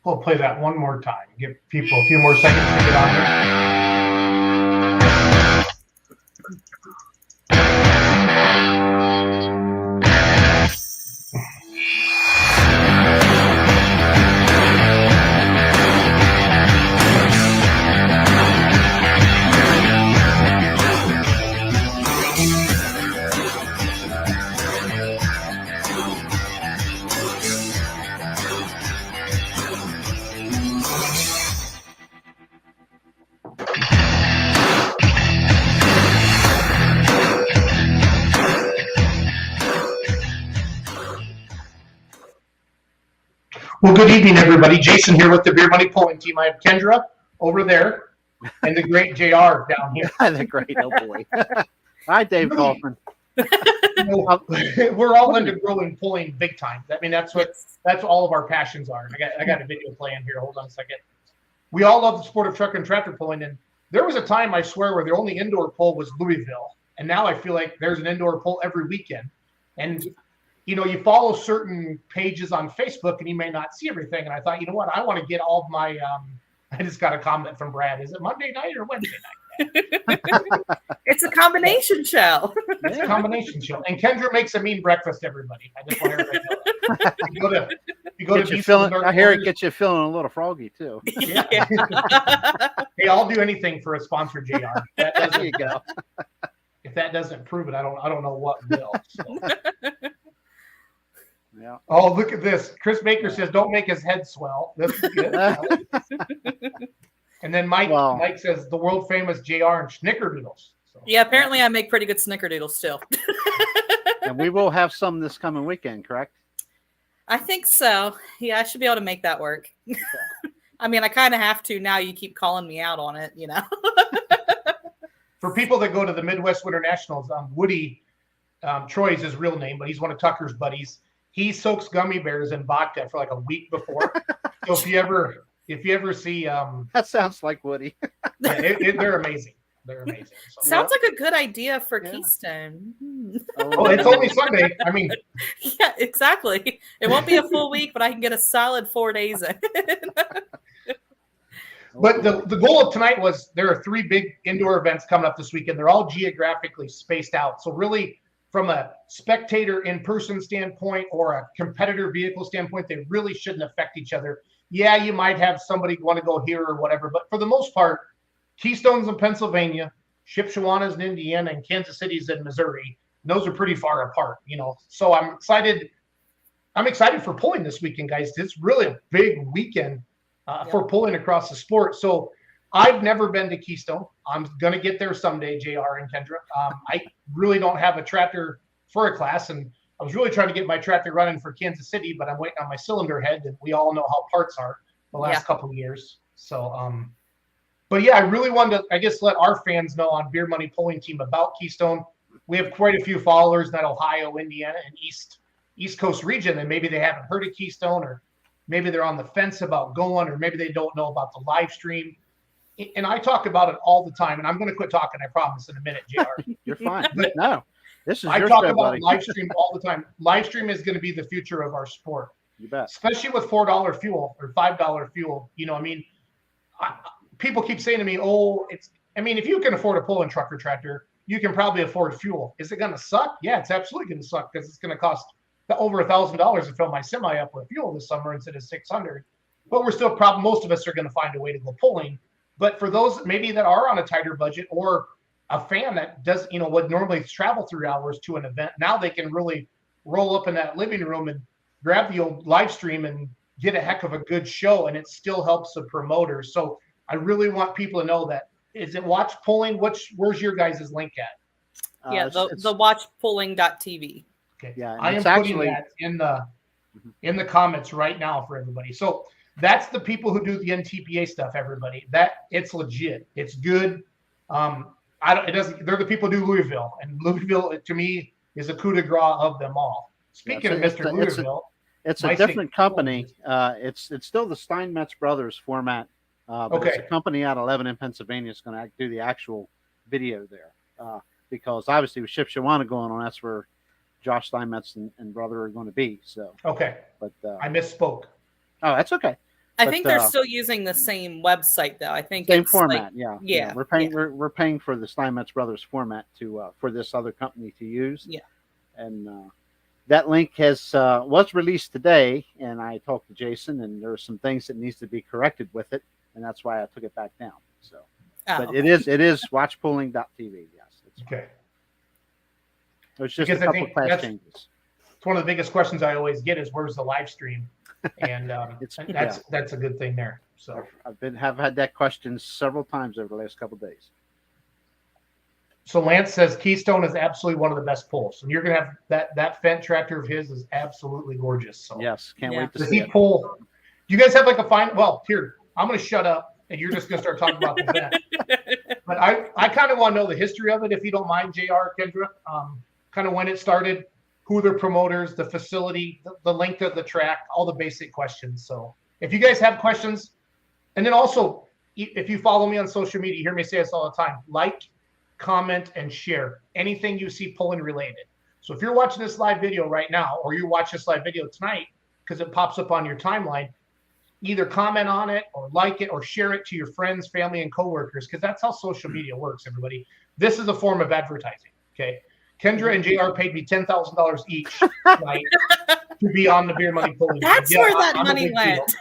We'll play that one more time. Give people a few more seconds to get on Well, good evening, everybody. Jason here with the Beer Money Pulling Team. I have Kendra over there and the great JR down here. The great, oh boy. Hi, Dave Kaufman. We're all into growing pulling big time. I mean, that's all of our passions are. I got a video playing here. Hold on a second. We all love the sport of truck and tractor pulling, and there was a time, I swear, where the only indoor pull was Louisville, and now I feel like there's an indoor pull every weekend. And you know, you follow certain pages on Facebook and you may not see everything. And I thought, you know what? I want to get all of my, I just got a comment from Brad. Is it Monday night or Wednesday night? It's a combination show. It's a combination show. And Kendra makes a mean breakfast, everybody. I just want everybody to know that. You go to I hear it gets you feeling a little froggy, too. Yeah. Hey, I'll do anything for a sponsor, JR. There you go. If that doesn't prove it, I don't know what will. So. Yeah. Oh, look at this. Chris Baker says, don't make his head swell. This is good. And then Mike says, the world famous JR and Snickerdoodles. So, yeah, apparently I make pretty good Snickerdoodles still. And we will have some this coming weekend, correct? I think so. Yeah, I should be able to make that work. I mean, I kind of have to now. You keep calling me out on it, you know. For people that go to the Midwest Winter Nationals, Woody, Troy's his real name, but he's one of Tucker's buddies. He soaks gummy bears in vodka for like a week before. So if you ever see, that sounds like Woody. Yeah, they're amazing. They're amazing. So, sounds like a good idea for Keystone. Oh, it's only Sunday. I mean, yeah, exactly. It won't be a full week, but I can get a solid 4 days in. But the goal of tonight was there are 3 big indoor events coming up this weekend. They're all geographically spaced out. So really, from a spectator in-person standpoint or a competitor vehicle standpoint, they really shouldn't affect each other. Yeah, you might have somebody want to go here or whatever, but for the most part, Keystone's in Pennsylvania, Shipshewanah's in Indiana, and Kansas City's in Missouri. And those are pretty far apart, you know. So I'm excited. I'm excited for pulling this weekend, guys. It's really a big weekend for pulling across the sport. So I've never been to Keystone. I'm going to get there someday, JR and Kendra. I really don't have a tractor for a class, and I was really trying to get my tractor running for Kansas City, but I'm waiting on my cylinder head, and we all know how parts are the last couple of years. So, but yeah, I really wanted to, I guess, let our fans know on Beer Money Pulling Team about Keystone. We have quite a few followers in that Ohio, Indiana, and East Coast region, and maybe they haven't heard of Keystone, or maybe they're on the fence about going, or maybe they don't know about the live stream. And I talk about it all the time, and I'm going to quit talking, I promise, in a minute, JR. You're fine. But no, this is I talk about live stream all the time. Live stream is going to be the future of our sport. You bet. Especially with $4 fuel or $5 fuel. You know, I mean, people keep saying to me, if you can afford a pulling truck or tractor, you can probably afford fuel. Is it going to suck? Yeah, it's absolutely going to suck because it's going to cost over $1,000 to fill my semi up with fuel this summer instead of $600. But we're still most of us are going to find a way to go pulling. But for those maybe that are on a tighter budget or a fan that does, would normally travel 3 hours to an event, now they can really roll up in that living room and grab the old live stream and get a heck of a good show, and it still helps the promoters. So I really want people to know that. Is it Watch Pulling? Where's your guys' link at? Yeah, the watchpulling.tv. Okay. Yeah, I am putting that in the comments right now for everybody. So that's the people who do the NTPA stuff, everybody. That it's legit. It's good. They're the people who do Louisville, and Louisville to me is a coup de grace of them all. Speaking of Mr. Louisville, it's a different company. It's still the Steinmetz Brothers format. But it's a company out of Lebanon, Pennsylvania is going to do the actual video there. Because obviously with Shipshewanah going on, that's where Josh Steinmetz and brother are going to be. So okay. But I misspoke. Oh, that's okay. I think they're still using the same website, though. I think same it's format. Like, yeah. We're paying. We're paying for the Steinmetz Brothers format for this other company to use. Yeah. And that link was released today, and I talked to Jason, and there are some things that needs to be corrected with it, and that's why I took it back down. So, but it is watchpooling.tv. Yes. Okay. There's just a couple of class changes. It's one of the biggest questions I always get is where's the live stream, and that's a good thing there. So have had that question several times over the last couple of days. So Lance says Keystone is absolutely one of the best pulls, and you're gonna have that Fendt tractor of his is absolutely gorgeous. So yes, can't wait to does see he it. pull? Do you guys have like a fine? Well, here I'm gonna shut up, and you're just gonna start talking about the Fendt. But I kind of want to know the history of it, if you don't mind, JR, Kendra. Kind of when it started, who their promoters, the facility, the length of the track, all the basic questions. So if you guys have questions, and then also if you follow me on social media, you hear me say this all the time: like, comment, and share anything you see pulling related. So if you're watching this live video right now, or you watch this live video tonight because it pops up on your timeline, either comment on it or like it or share it to your friends, family, and coworkers, because that's how social media works, everybody. This is a form of advertising. Okay. Kendra and JR paid me $10,000 each tonight to be on the Beer Money Pulling. That's where that money went.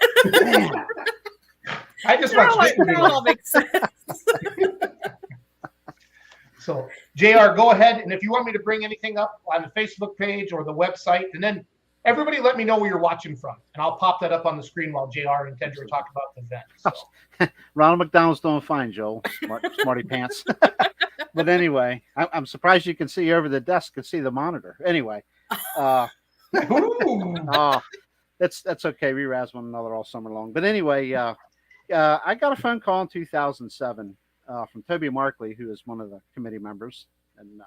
I just want that all makes sense. So, JR, go ahead. And if you want me to bring anything up on the Facebook page or the website, and then everybody let me know where you're watching from. And I'll pop that up on the screen while JR and Kendra talk about the event. So. Ronald McDonald's doing fine, Joel. Smarty pants. But anyway, I'm surprised you can see over the desk and see the monitor. Anyway, that's okay. We razz one another all summer long. But anyway, I got a phone call in 2007 from Toby Markley, who is one of the committee members, and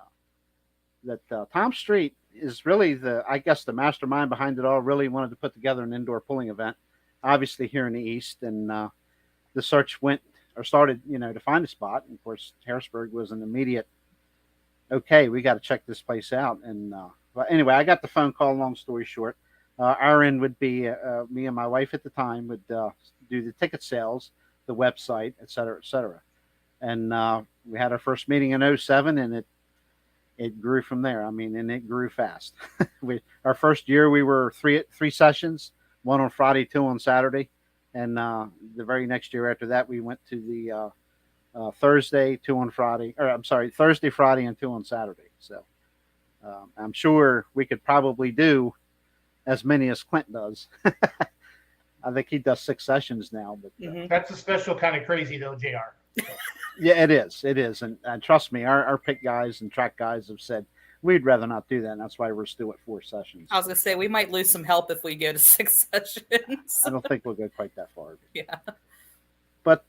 that Tom Street is really the mastermind behind it all. Really wanted to put together an indoor pulling event, obviously here in the East, and the search started, to find a spot. And of course, Harrisburg was an immediate, okay, we got to check this place out. And but anyway, I got the phone call. Long story short, our end would be me and my wife at the time would do the ticket sales, the website, et cetera, et cetera. And we had our first meeting in 2007, and it grew from there. I mean, and it grew fast. Our first year, we were three sessions, one on Friday, two on Saturday. And the very next year after that, we went to the Thursday, Thursday, Friday, and two on Saturday. So I'm sure we could probably do as many as Clint does. I think he does 6 sessions now. But that's a special kind of crazy, though, JR. Yeah, it is. It is. And trust me, our pit guys and track guys have said, we'd rather not do that. And that's why we're still at 4 sessions. I was going to say, we might lose some help if we go to 6 sessions. I don't think we'll go quite that far. Yeah. But,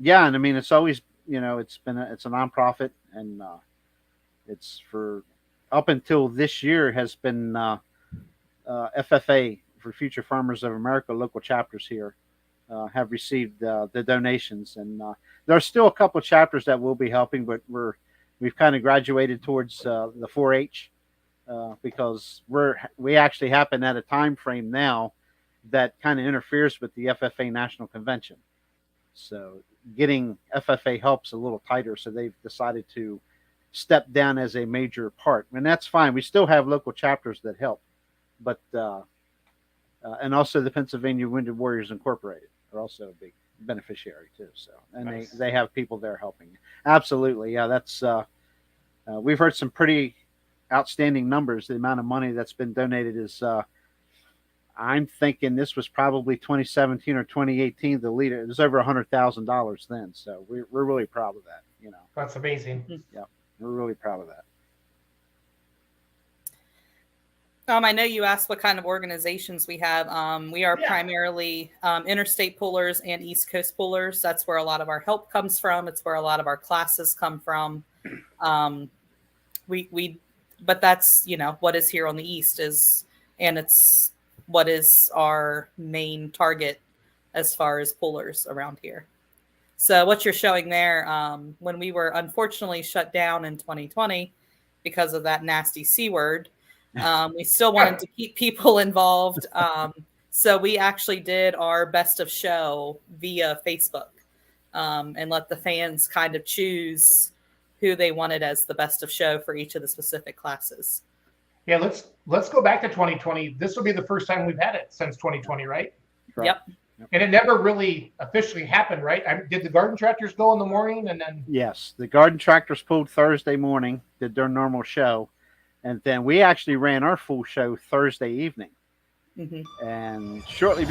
yeah. And I mean, it's always, it's a nonprofit, and it's for up until this year has been FFA, for Future Farmers of America, local chapters here have received the donations. And there are still a couple of chapters that will be helping, but we've kind of graduated towards the 4-H because we actually happen at a time frame now that kind of interferes with the FFA National Convention. So getting FFA help's a little tighter. So they've decided to step down as a major part, and that's fine. We still have local chapters that help, but and also the Pennsylvania Wounded Warriors Incorporated are also a big beneficiary too. So, and nice. they have people there helping. Absolutely. Yeah. That's, we've heard some pretty outstanding numbers. The amount of money that's been donated is, I'm thinking this was probably 2017 or 2018. The leader, it was over $100,000 then. So we're really proud of that. That's amazing. Yeah. We're really proud of that. I know you asked what kind of organizations we have. We are primarily interstate pullers and East Coast pullers. That's where a lot of our help comes from. It's where a lot of our classes come from. But that's, what is here on the East and it's what is our main target as far as pullers around here. So what you're showing there, when we were unfortunately shut down in 2020 because of that nasty C word, we still wanted to keep people involved. So we actually did our best of show via Facebook, and let the fans kind of choose who they wanted as the best of show for each of the specific classes. Yeah, let's go back to 2020. This will be the first time we've had it since 2020, right? Yep. And it never really officially happened, right? Did the garden tractors go in the morning and then? Yes, the garden tractors pulled Thursday morning, did their normal show, and then we actually ran our full show Thursday evening. Mm-hmm. And shortly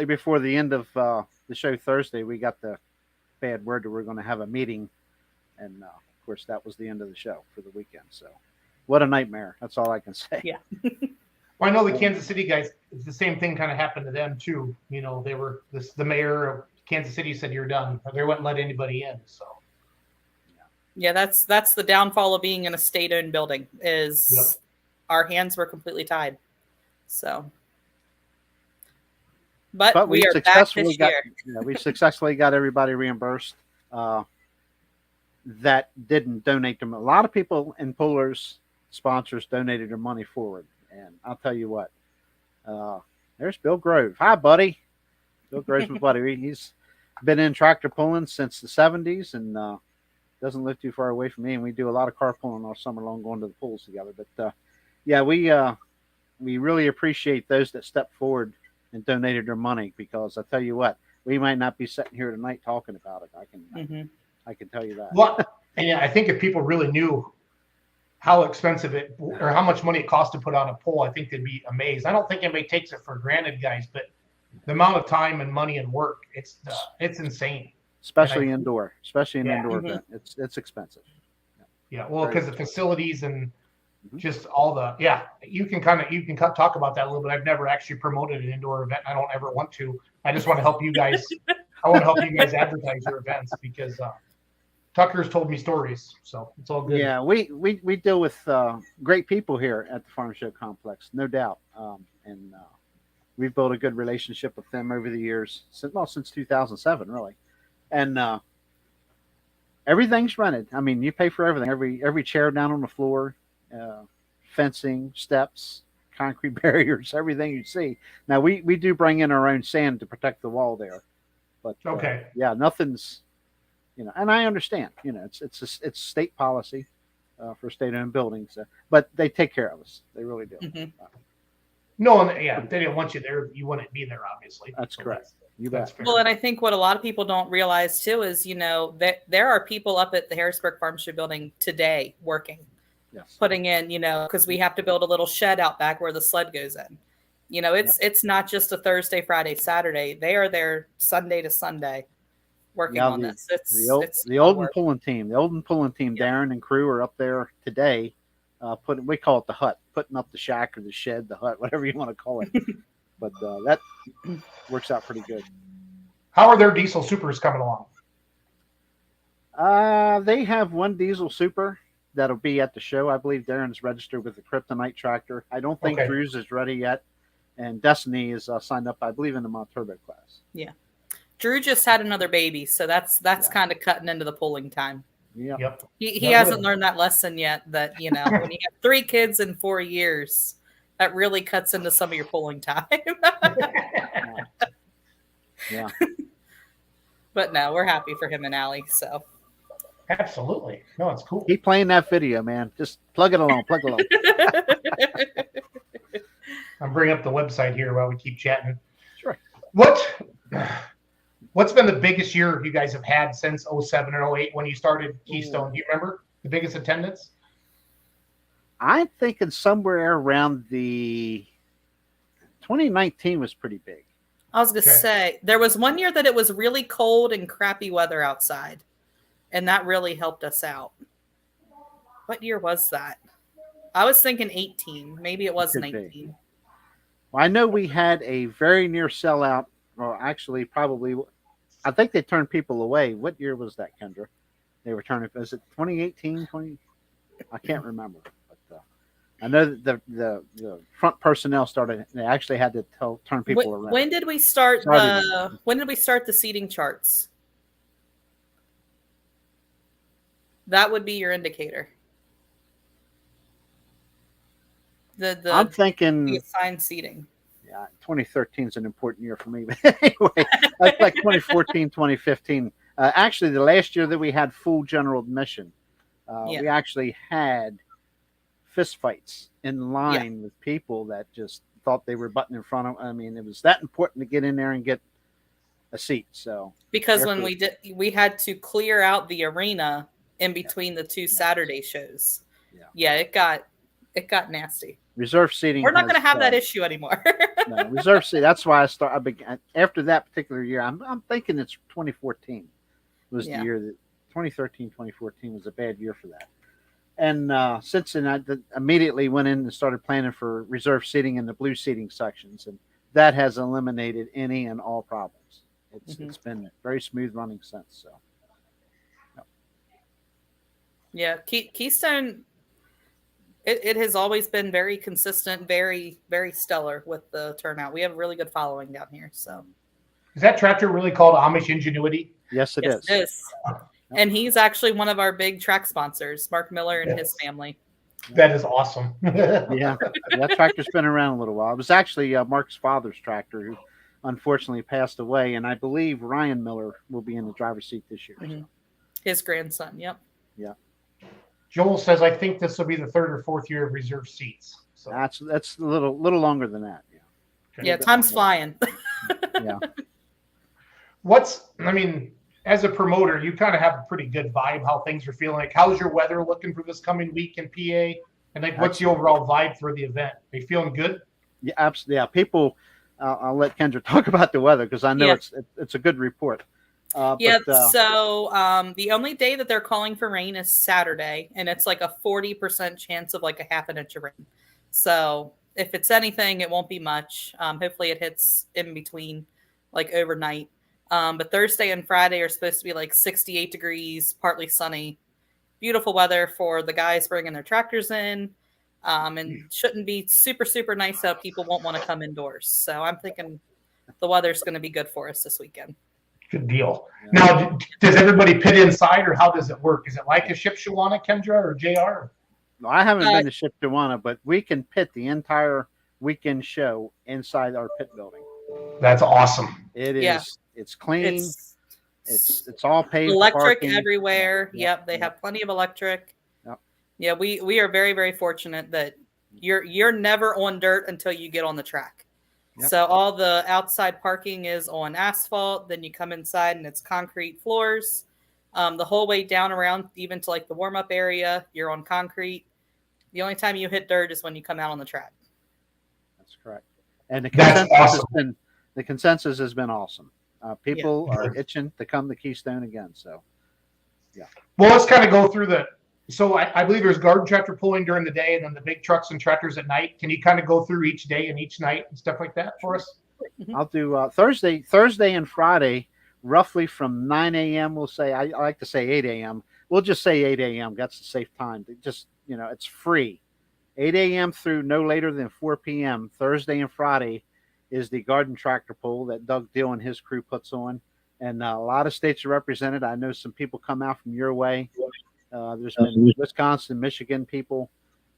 before the end of the show Thursday, we got the bad word that we're going to have a meeting, and of course that was the end of the show for the weekend. So, what a nightmare! That's all I can say. Yeah. Well, I know the Kansas City guys. The same thing kind of happened to them too. You know, they were the mayor of Kansas City said you're done. They wouldn't let anybody in. So. Yeah, that's the downfall of being in a state-owned building. Is our hands were completely tied. So. But we are successfully back this year. Yeah, we successfully got everybody reimbursed. That didn't donate them. A lot of people and pullers, sponsors donated their money forward. And I'll tell you what, there's Bill Grove. Hi, buddy. Bill Grove's my buddy. He's been in tractor pulling since the 70s and doesn't live too far away from me. And we do a lot of car pulling all summer long, going to the pools together. But yeah, we really appreciate those that stepped forward and donated their money, because I tell you what, we might not be sitting here tonight talking about it. I can tell you that. Well, and I think if people really knew how expensive it or how much money it costs to put on a pole, I think they'd be amazed. I don't think anybody takes it for granted, guys, but the amount of time and money and work, it's insane. Especially indoor event. It's expensive. Yeah, well, because the facilities and just all the you can talk about that a little bit. I've never actually promoted an indoor event. I don't ever want to. I just want to help you guys. I want to help you guys advertise your events, because Tucker's told me stories, so it's all good. Yeah, we deal with great people here at the Farm Show Complex, no doubt, and we've built a good relationship with them over the years, since 2007, really, and everything's rented. I mean, you pay for everything, every chair down on the floor, fencing, steps, concrete barriers, everything you see. Now we do bring in our own sand to protect the wall there, but yeah, nothing's. And I understand, it's state policy for state-owned buildings, but they take care of us. They really do. Mm-hmm. No, they didn't want you there. You wouldn't be there, obviously. That's correct. You bet. Well, and I think what a lot of people don't realize too is, that there are people up at the Harrisburg Farm Show building today working, putting in, because we have to build a little shed out back where the sled goes in. It's not just a Thursday, Friday, Saturday. They are there Sunday to Sunday. Working on this. The Olden pulling team. Darren and crew are up there today. We call it the hut, putting up the shack or the shed, the hut, whatever you want to call it. But that works out pretty good. How are their diesel supers coming along? They have one diesel super that'll be at the show. I believe Darren's registered with the Kryptonite tractor. I don't think Drew's is ready yet, and Destiny is signed up, I believe, in the Monturbo class. Yeah. Drew just had another baby, so that's kind of cutting into the pulling time. Yeah. Yep. He hasn't learned that lesson yet, that, when you have 3 kids in 4 years, that really cuts into some of your pulling time. Yeah. But no, we're happy for him and Allie, so. Absolutely. No, it's cool. Keep playing that video, man. Just plug it along. I'm bringing up the website here while we keep chatting. Sure. What's been the biggest year you guys have had since 07 and 08 when you started Keystone? Do you remember the biggest attendance? I'm thinking somewhere around the 2019 was pretty big. I was going to say, there was one year that it was really cold and crappy weather outside, and that really helped us out. What year was that? I was thinking 18. Maybe it was 19. Well, I know we had a very near sellout, or actually probably, I think they turned people away. What year was that, Kendra? They were turning, was it 2018, 20? I can't remember. But I know that the front personnel they actually had to turn people around. When did we start the seating charts? That would be your indicator. I'm thinking the assigned seating. Yeah, 2013 is an important year for me. But anyway, like 2014, 2015. Actually, the last year that we had full general admission, we actually had fist fights in line with people that just thought they were butting in front of. I mean, it was that important to get in there and get a seat. So because when we had to clear out the arena in between the two Saturday shows. Yeah, it got nasty. Reserve seating. We're not going to have that issue anymore. No, reserve seat. That's why I began after that particular year. I'm thinking it's 2014 was the year that 2013, 2014 was a bad year for that. And since then, I immediately went in and started planning for reserve seating in the blue seating sections, and that has eliminated any and all problems. It's been very smooth running since. So, yeah, Keystone. It has always been very consistent, very, very stellar with the turnout. We have a really good following down here. So, is that tractor really called Amish Ingenuity? Yes, it is. It is. And he's actually one of our big track sponsors, Mark Miller and his family. That is awesome. Yeah, that tractor's been around a little while. It was actually Mark's father's tractor, who unfortunately passed away, and I believe Ryan Miller will be in the driver's seat this year. So. His grandson. Yep. Yeah. Joel says, I think this will be the third or fourth year of reserve seats. So that's a little longer than that. Yeah, time's flying. Yeah. As a promoter, you kind of have a pretty good vibe how things are feeling. Like, how's your weather looking for this coming week in PA? And what's the overall vibe for the event? Are you feeling good? Yeah, absolutely. Yeah, people. I'll let Kendra talk about the weather because I know it's a good report. So the only day that they're calling for rain is Saturday, and it's like a 40% chance of like a half an inch of rain. So if it's anything, it won't be much. Hopefully it hits in between, like overnight. But Thursday and Friday are supposed to be like 68 degrees, partly sunny, beautiful weather for the guys bringing their tractors in. And shouldn't be super, super nice out. People won't want to come indoors. So I'm thinking the weather's going to be good for us this weekend. Good deal. Now, does everybody pit inside, or how does it work? Is it like a Shipshewana, Kendra, or JR? No, I haven't been to Shipshewana, but we can pit the entire weekend show inside our pit building. That's awesome. It is. Yeah. It's clean. It's all paved. Electric everywhere. Yep. They have plenty of electric. Yep. Yeah, we are very, very fortunate that you're never on dirt until you get on the track. Yep. So all the outside parking is on asphalt. Then you come inside and it's concrete floors. The whole way down around, even to like the warm-up area, you're on concrete. The only time you hit dirt is when you come out on the track. That's correct. And the consensus has been awesome. People are itching to come to Keystone again. So, yeah. Well, let's kind of go through So I believe there's garden tractor pulling during the day and then the big trucks and tractors at night. Can you kind of go through each day and each night and stuff like that for us? I'll do Thursday and Friday, roughly from 9 a.m. We'll say, I like to say 8 a.m. We'll just say 8 a.m. That's the safe time. It's free. 8 a.m. through no later than 4 p.m. Thursday and Friday is the garden tractor pull that Doug Dill and his crew puts on. And a lot of states are represented. I know some people come out from your way. There's been Wisconsin, Michigan people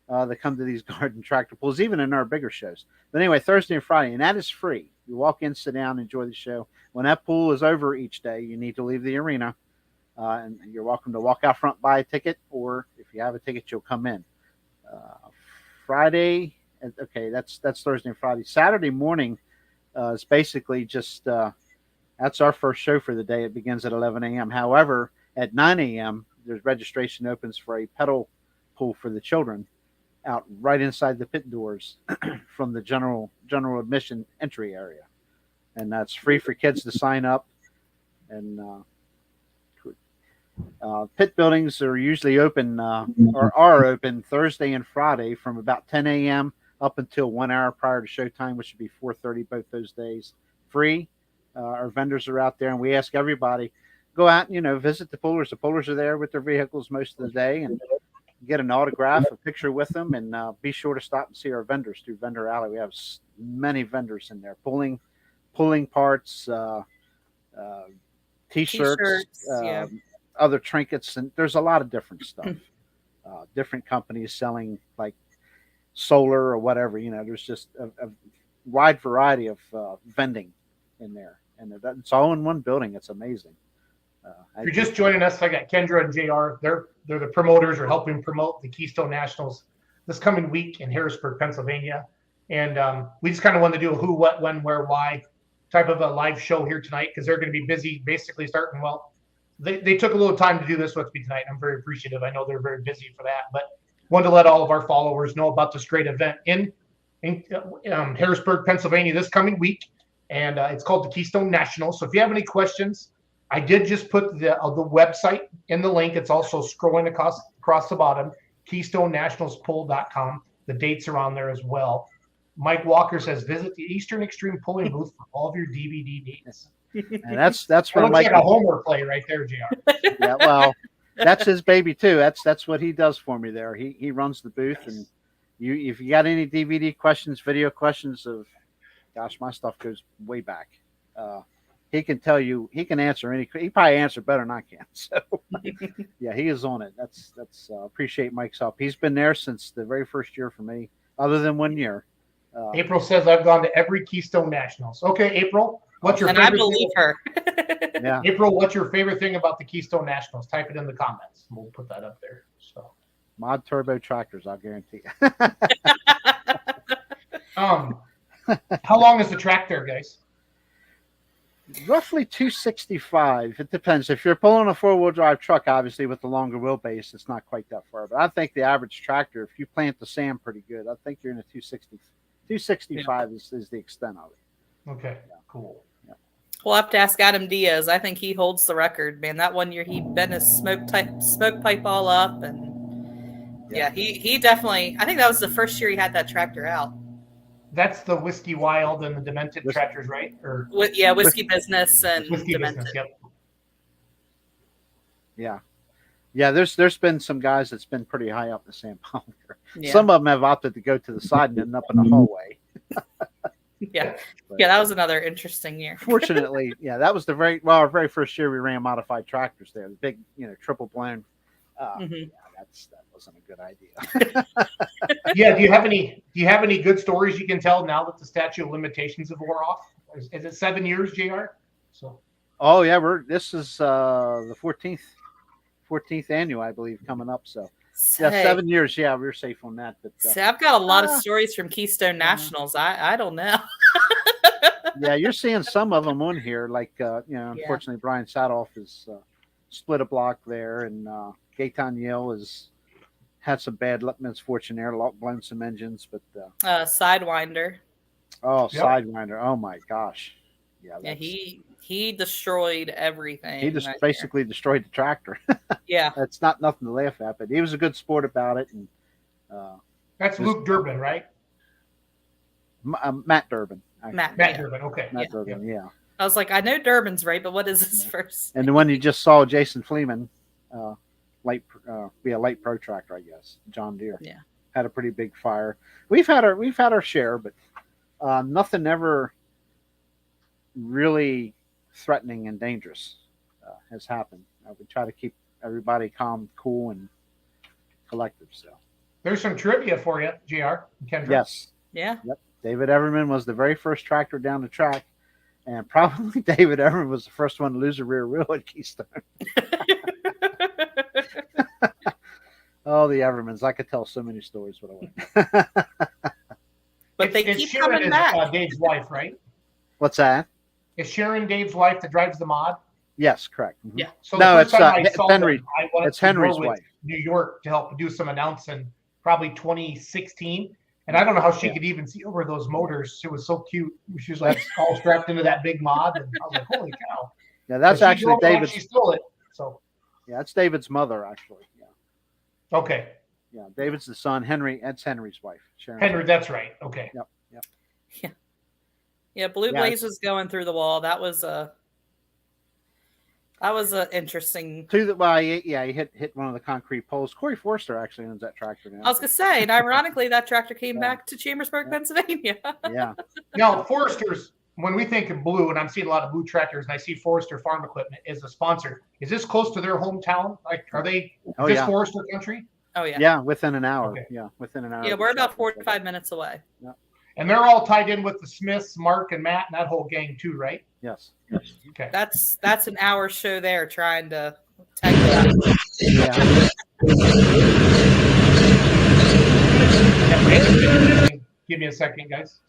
that come to these garden tractor pulls, even in our bigger shows. But anyway, Thursday and Friday, and that is free. You walk in, sit down, enjoy the show. When that pool is over each day, you need to leave the arena, and you're welcome to walk out front, buy a ticket, or if you have a ticket, you'll come in. Friday, okay, that's Thursday and Friday. Saturday morning is basically just that's our first show for the day. It begins at 11 a.m. However, at 9 a.m., there's registration opens for a pedal pool for the children out right inside the pit doors from the general admission entry area. And that's free for kids to sign up. And pit buildings are usually open or are open Thursday and Friday from about 10 a.m. up until 1 hour prior to showtime, which would be 4:30 both those days. Free. Our vendors are out there, and we ask everybody, go out and, visit the pullers. The pullers are there with their vehicles most of the day, and get an autograph, a picture with them, and be sure to stop and see our vendors through Vendor Alley. We have many vendors in there, pulling parts, T-shirts, other trinkets, and there's a lot of different stuff. Different companies selling like solar or whatever. There's just a wide variety of vending in there, and it's all in one building. It's amazing. If you're just joining us, I got Kendra and JR. They're the promoters or helping promote the Keystone Nationals this coming week in Harrisburg, Pennsylvania. And we just kind of wanted to do a who, what, when, where, why type of a live show here tonight because they're going to be busy basically starting. Well, they took a little time to do this with me tonight. I'm very appreciative. I know they're very busy for that, but wanted to let all of our followers know about this great event in Harrisburg, Pennsylvania this coming week. And it's called the Keystone Nationals. So if you have any questions, I did just put the website in the link. It's also scrolling across the bottom, KeystoneNationalsPoll.com. The dates are on there as well. Mike Walker says, visit the Eastern Extreme polling booth for all of your DVD needs. And that's where Mike. Like a homework play right there, JR. Yeah, well, that's his baby too. That's what he does for me there. He runs the booth, and if you got any DVD questions, video questions gosh, my stuff goes way back. He can tell you, he can answer he probably answer better than I can. So yeah, he is on it. That's appreciate Mike's help. He's been there since the very first year for me, other than 1 year. April says I've gone to every Keystone Nationals. Okay, April, what's your favorite? And I believe her. Yeah. April, what's your favorite thing about the Keystone Nationals? Type it in the comments. We'll put that up there. So mod turbo tractors, I'll guarantee. How long is the track there, guys? Roughly 265. It depends. If you're pulling a 4-wheel drive truck, obviously with the longer wheelbase, it's not quite that far. But I think the average tractor, if you plant the sand pretty good, I think you're in a 260. 265 is the extent of it. Okay, cool. Yeah. We'll have to ask Adam Diaz. I think he holds the record, man. That 1 year he bent his smoke pipe all up, and yeah, he definitely. I think that was the first year he had that tractor out. That's the Whiskey Wild and the Demented tractors, right? Or Whiskey Business and Whiskey Demented. Business. Yep. Yeah. There's been some guys that's been pretty high up the sand pile. Yeah. Some of them have opted to go to the side and end up in the hallway. Yeah, that was another interesting year. Fortunately, that was our very first year we ran modified tractors there. The big, triple blend. That wasn't a good idea. Yeah. Do you have any good stories you can tell now that the statute of limitations have wore off? Is it 7 years, JR? So. Oh yeah, this is the 14th annual, I believe, coming up. So yeah, 7 years. Yeah, we're safe on that. But I've got a lot of stories from Keystone Nationals. I don't know. Yeah, you're seeing some of them on here. Like unfortunately, Brian Sadoff is split a block there, and Gaetan Yale has had some bad misfortune there, blown some engines, but Sidewinder. Oh, yep. Sidewinder! Oh my gosh! Yeah, he destroyed everything. He just basically destroyed the tractor. Yeah, it's nothing to laugh at, but he was a good sport about it. And that's Luke Durbin, right? Matt Durbin. Matt Durbin. Okay. Matt Durbin. Yeah. I was like, I know Durbin's right, but what is his first? And the one you just saw, Jason Fleeman, light protractor, I guess. John Deere. Yeah. Had a pretty big fire. We've had our share, but nothing ever really threatening and dangerous has happened. We try to keep everybody calm, cool, and collective. So there's some trivia for you, JR and Kendra. Yes. Yeah. Yep. David Everman was the very first tractor down the track, and probably David Everman was the first one to lose a rear wheel at Keystone. Oh, the Evermans! I could tell so many stories with a But they keep coming back. Dave's wife, right? What's that? Is Sharon Dave's wife that drives the mod? Yes, correct. Mm-hmm. Yeah. So no, it's Henry. It's Henry's wife. New York to help do some announcing, probably 2016. And I don't know how she could even see over those motors. It was so cute. She was like all strapped into that big mod, and I was like, "Holy cow!" Yeah, that's actually David's. She stole it. So. Yeah, that's David's mother, actually. Yeah. Okay. Yeah, David's the son. Henry. That's Henry's wife. Sharon. Henry. That's right. Okay. Yep. Yeah. Yeah. Blue Blaze was going through the wall. That was a interesting. He hit one of the concrete poles. Corey Forster actually owns that tractor now. I was gonna say, and ironically, that tractor came back to Chambersburg, Pennsylvania. Yeah. Now, Forster's, when we think of Blue, and I'm seeing a lot of Blue tractors, and I see Forster Farm Equipment as a sponsor. Is this close to their hometown? Like, are they? Forester country? Oh yeah. Yeah, within an hour. Okay. Yeah, within an hour. Yeah, we're about 45 minutes away. Yeah. And they're all tied in with the Smiths, Mark and Matt, and that whole gang too, right? Yes. Okay. That's an hour show there trying to tag that. Yeah. Give me a second, guys.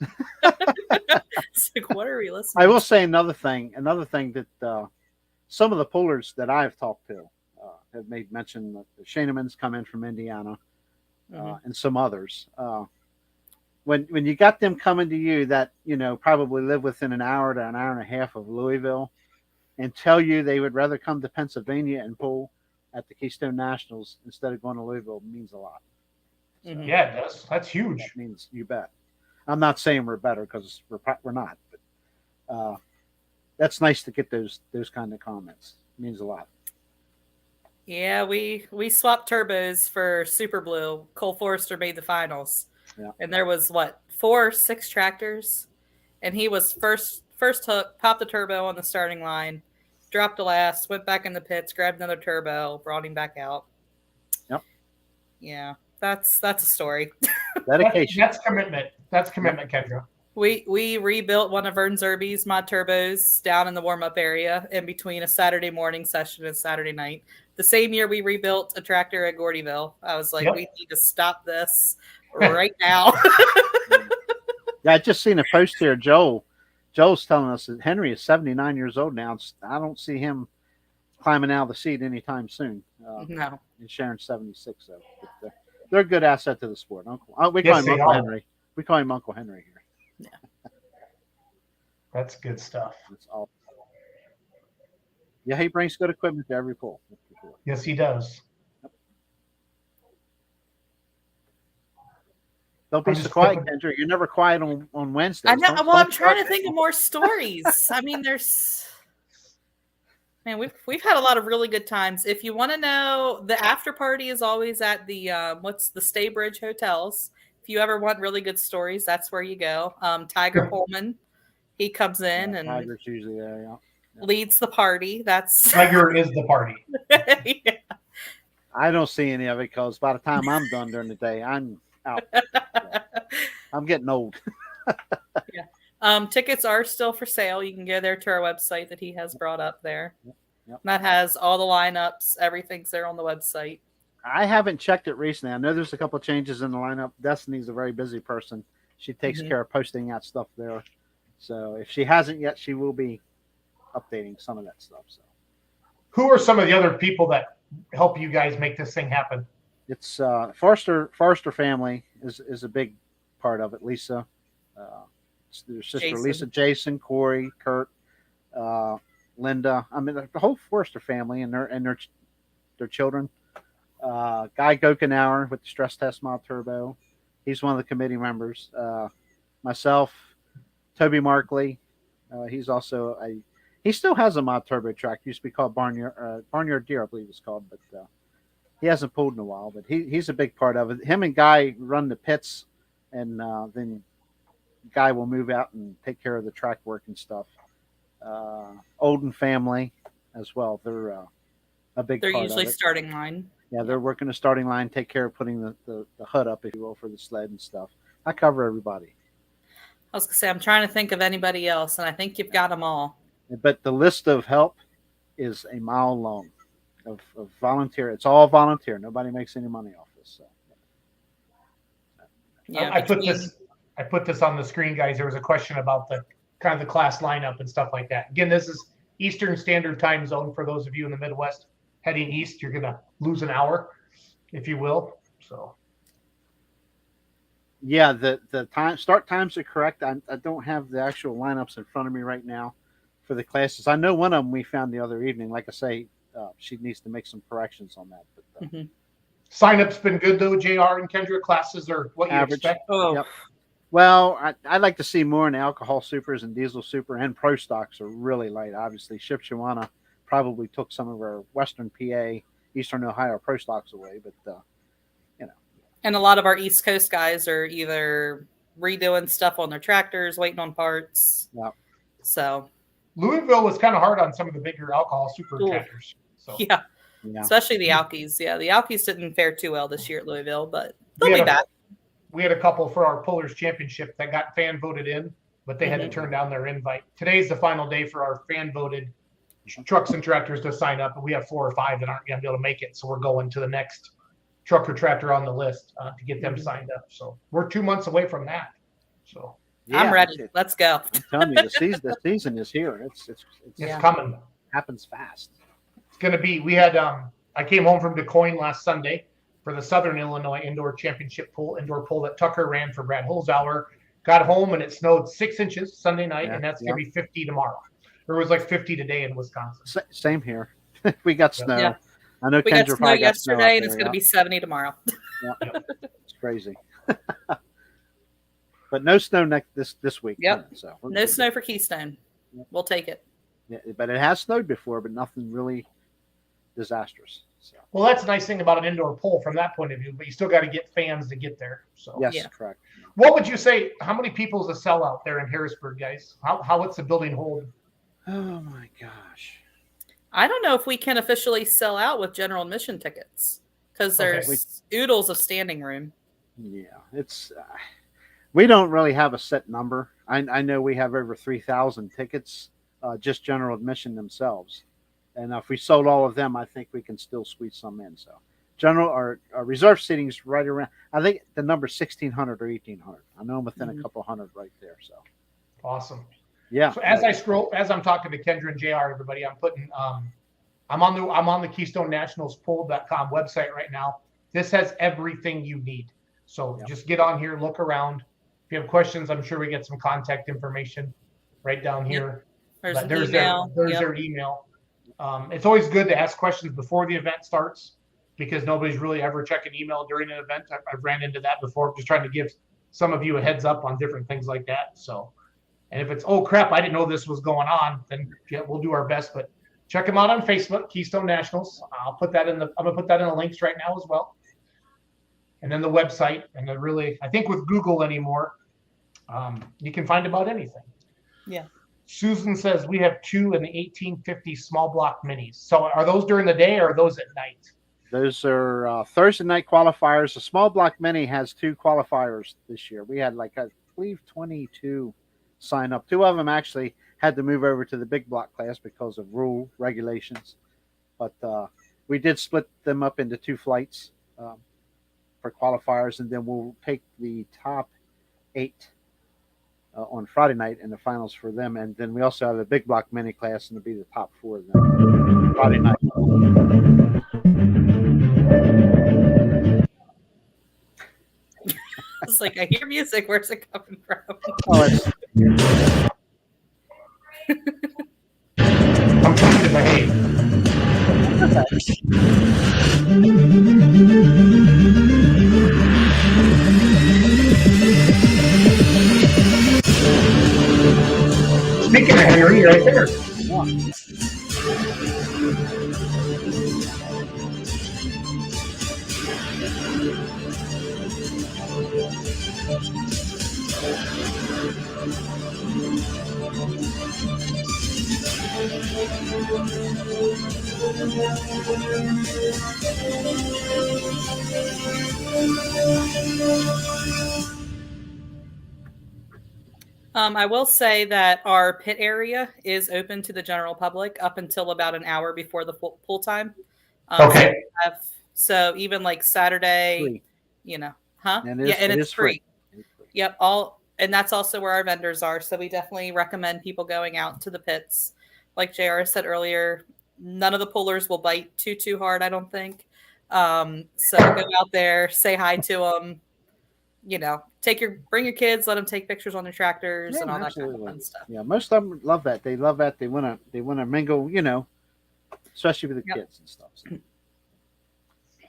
It's like, what are we listening? I will say another thing that some of the pullers that I've talked to have made mention that the Shanemans come in from Indiana, and some others. When you got them coming to you that probably live within an hour to an hour and a half of Louisville, and tell you they would rather come to Pennsylvania and pull at the Keystone Nationals instead of going to Louisville, means a lot. So, yeah, it does. That's huge. That means you bet. I'm not saying we're better because we're not, but that's nice to get those kind of comments. It means a lot. Yeah, we swapped turbos for Super Blue. Cole Forrester made the finals. Yeah. And there was 4 or 6 tractors, and he was first hook, popped the turbo on the starting line, dropped the last, went back in the pits, grabbed another turbo, brought him back out. Yep. Yeah, that's a story. Dedication. That's commitment. That's commitment, Kendra. We rebuilt one of Vern Zerby's mod turbos down in the warm-up area in between a Saturday morning session and Saturday night. The same year we rebuilt a tractor at Gordyville. I was like, we need to stop this right now. Yeah, I just seen a post here. Joel's telling us that Henry is 79 years old now. I don't see him climbing out of the seat anytime soon. No. And Sharon's 76, so they're a good asset to the sport. We call him Uncle Henry. We call him Uncle Henry here. Yeah. That's good stuff. That's all. Yeah, he brings good equipment to every pull. Yes, he does. Don't be so quiet, Kendra. You're never quiet on Wednesdays. I know. Well, I'm trying to think of more stories. I mean, we've had a lot of really good times. If you want to know, the after party is always at the the Staybridge Hotels. If you ever want really good stories, that's where you go. Tiger Pullman, he comes in and Tiger's usually there. Yeah. Leads the party. Tiger is the party. Yeah. I don't see any of it because by the time I'm done during the day, I'm out. I'm getting old. Yeah. Tickets are still for sale. You can go there to our website that he has brought up there. Yep. That has all the lineups. Everything's there on the website. I haven't checked it recently. I know there's a couple of changes in the lineup. Destiny's a very busy person. She takes care of posting out stuff there. So if she hasn't yet, she will be updating some of that stuff. So, who are some of the other people that help you guys make this thing happen? It's Forrester family is a big part of it. Lisa, their sister Jason. Lisa, Jason, Corey, Kurt, Linda. I mean the whole Forrester family and their children. Guy Gokenauer with the stress test mod turbo. He's one of the committee members. Myself, Toby Markley. He's also he still has a mod turbo track. Used to be called Barnyard Deer, I believe it's called, but he hasn't pulled in a while. But he's a big part of it. Him and Guy run the pits, and then Guy will move out and take care of the track work and stuff. Olden family as well. They're a big. They're part usually of it. starting line. Yeah, they're working the starting line, take care of putting the hood up, if you will, for the sled and stuff. I cover everybody. I was going to say, I'm trying to think of anybody else, and I think you've got them all. But the list of help is a mile long of volunteer. It's all volunteer. Nobody makes any money off this. So. Yeah, I put this on the screen, guys. There was a question about the kind of the class lineup and stuff like that. Again, this is Eastern Standard Time Zone for those of you in the Midwest heading east. You're going to lose an hour, if you will. So. Yeah, the start times are correct. I don't have the actual lineups in front of me right now for the classes. I know one of them we found the other evening. Like I say, she needs to make some corrections on that. But sign-up's been good though. JR and Kendra classes are what you average. expect. Oh, Yep. Well, I'd like to see more in the alcohol supers and diesel super, and pro stocks are really light. Obviously, Shipshewana probably took some of our Western PA, Eastern Ohio pro stocks away, but and a lot of our East Coast guys are either redoing stuff on their tractors, waiting on parts. Yeah. So Louisville was kind of hard on some of the bigger alcohol super tractors. So yeah. especially the Alkies. Yeah, the Alkies didn't fare too well this year at Louisville, but they'll be back. We had a couple for our Pullers Championship that got fan voted in, but they had to turn down their invite. Today's the final day for our fan voted trucks and tractors to sign up, and we have 4 or 5 that aren't going to be able to make it. So we're going to the next truck or tractor on the list to get them signed up. So we're 2 months away from that. So I'm ready. Let's go. I'm telling you, the season is here. It's coming. Happens fast. It's going to be. We had. I came home from Des Moines last Sunday for the Southern Illinois Indoor Championship indoor pool that Tucker ran for Brad Holzhauer. Got home and it snowed 6 inches Sunday night, and that's going to be 50 tomorrow. There was like 50 today in Wisconsin. Same here. We got snow. Yeah. I know we Kendra got snow yesterday, and it's going to be 70 tomorrow. It's crazy. But no snow this week. Yep. So no snow for Keystone. We'll take it. Yeah, but it has snowed before, but nothing really disastrous. So. Well, that's the nice thing about an indoor pool from that point of view, but you still got to get fans to get there. So yes, correct. What would you say? How many people is a sellout there in Harrisburg, guys? What's the building hold? Oh my gosh! I don't know if we can officially sell out with general admission tickets because there's oodles of standing room. Yeah, it's. We don't really have a set number. I know we have over 3,000 tickets, just general admission themselves. And if we sold all of them, I think we can still squeeze some in. So general or reserve seating is right around, I think the number 1,600 or 1,800. I know I'm within a couple hundred right there. So awesome. Yeah. So as I'm talking to Kendra and JR, everybody, I'm putting, I'm on the Keystone Nationals poll.com website right now. This has everything you need. So just get on here, look around. If you have questions, I'm sure we get some contact information right down here. There's email. Their email. It's always good to ask questions before the event starts because nobody's really ever checking email during an event. I've ran into that before, just trying to give some of you a heads up on different things like that. So, and if it's, oh crap, I didn't know this was going on, then we'll do our best. But check them out on Facebook, Keystone Nationals. I'm gonna put that in the links right now as well. And then the website, and I think with Google anymore, you can find about anything. Yeah. Susan says we have 2 in the 1850 small block minis. So are those during the day or are those at night? Those are Thursday night qualifiers. The small block mini has 2 qualifiers this year. We had I believe 22 sign up. 2 of them actually had to move over to the big block class because of rule regulations. But we did split them up into 2 flights for qualifiers, and then we'll take the top 8 on Friday night and the finals for them. And then we also have a big block mini class, and it'll be the top 4 of them Friday night. It's like, I hear music. Where's it coming from? I'm trying to behave. Speaking of Henry, right there. I will say that our pit area is open to the general public up until about an hour before the pool time. Okay. So even Saturday, free. And it's free. Yep. And that's also where our vendors are. So we definitely recommend people going out to the pits. Like JR said earlier, none of the pullers will bite too hard, I don't think. So go out there, say hi to them. Bring your kids, let them take pictures on their tractors and all that kind of fun stuff. Yeah, most of them love that. They love that. They want to mingle, especially with the kids and stuff. So.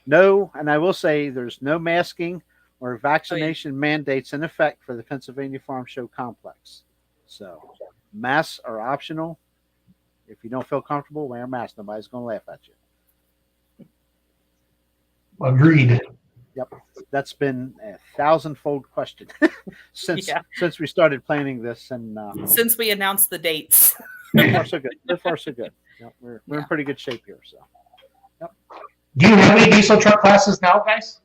No, and I will say there's no masking or vaccination mandates in effect for the Pennsylvania Farm Show complex. So masks are optional. If you don't feel comfortable, wear a mask. Nobody's going to laugh at you. Agreed. Yep, that's been a 1,000-fold question since we started planning this, and since we announced the dates. So far so good. So far so good. Yep, we're in pretty good shape here. So, Yep. Do you have any diesel truck classes now, guys?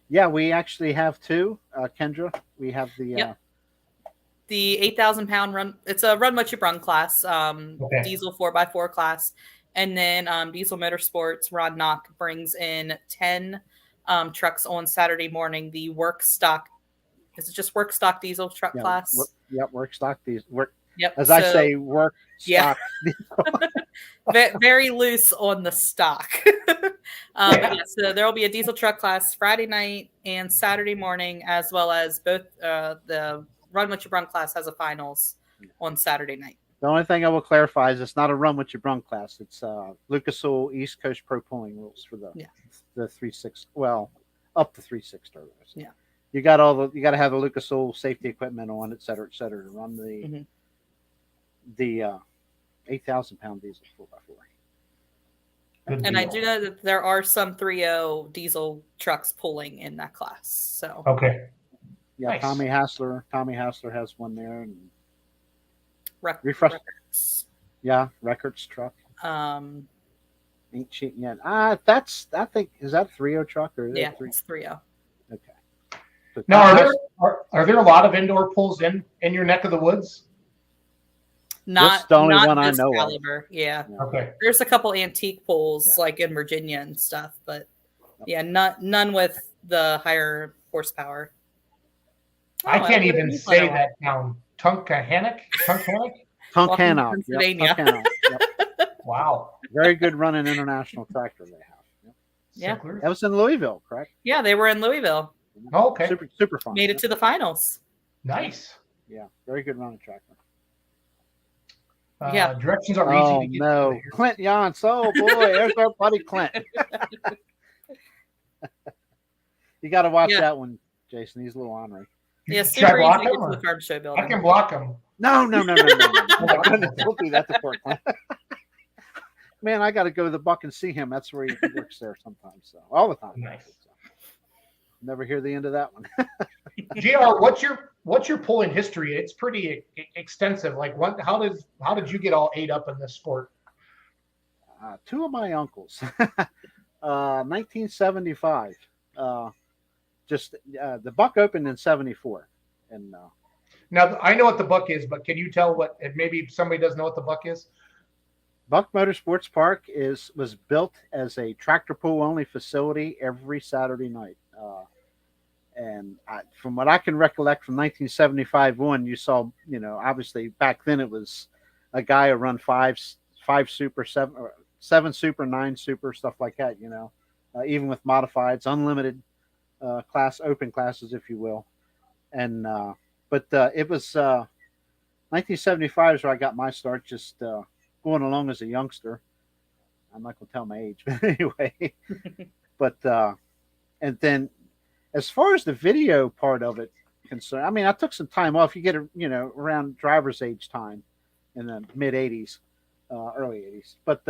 Yeah, we actually have two. Kendra, we have the the 8,000-pound run. It's a run what you brung class, Okay. diesel 4x4 class, and then Diesel Motorsports. Ron Knock brings in 10 trucks on Saturday morning. The work stock. Is it just work stock diesel truck class? Work stock diesel. Work. Yep. As I say, work stock. Very loose on the stock. So there will be a diesel truck class Friday night and Saturday morning, as well as both the Run What You Brung class has a finals on Saturday night. The only thing I will clarify is it's not a Run What You Brung class. It's Lucas Oil East Coast Pro Pulling rules for the 3.6. Well, up to 3.6 turbos. Yeah. You got to have the Lucas Oil safety equipment on, et cetera, to run the 8,000-pound diesel 4x4. And I do know that there are some 3.0 diesel trucks pulling in that class. So okay. Yeah, nice. Tommy Hassler has one there, and Records. Yeah, Records truck. Ain't cheating yet. I think is that a 3.0 truck or it's 3.0. Okay. So now, are there a lot of indoor pulls in your neck of the woods? Not the only not one this I know caliber. of. Yeah. Okay. There's a couple antique pulls like in Virginia and stuff, but none with the higher horsepower. I can't even say that town. Tunkhannock? Tunkhannock, Pennsylvania. Yep. Wow. Very good running international tractor they have. Yep. Yeah. That was in Louisville, correct? Yeah, they were in Louisville. Oh, okay. Super fun. Made it to the finals. Nice. Yeah, very good running tractor. Directions are easy to get. No, Clint Yance. Oh boy, there's our buddy Clint. You got to watch that one, Jason. He's a little ornery. Yeah, super easy to get to the farm show building. I can block him. No. Don't do that to poor Clint. Man, I got to go to the Buck and see him. That's where he works there sometimes. So all the time. Nice. Never hear the end of that one. JR, what's your pulling history? It's pretty extensive. Like, how did you get all ate up in this sport? Two of my uncles, 1975. The Buck opened in 74, and now I know what the Buck is, but can you tell what? Maybe somebody doesn't know what the Buck is. Buck Motorsports Park was built as a tractor pull only facility every Saturday night. And from what I can recollect from 1975 on, you saw, obviously back then it was a guy who run five super, seven super, 9 super, stuff like that, even with modifieds, unlimited open classes, if you will. And but it was 1975 is where I got my start, just going along as a youngster. I'm not going to tell my age, but anyway. But and then, as far as the video part of it concerned, I mean, I took some time off. You get around driver's age time in the mid 80s, early 80s. But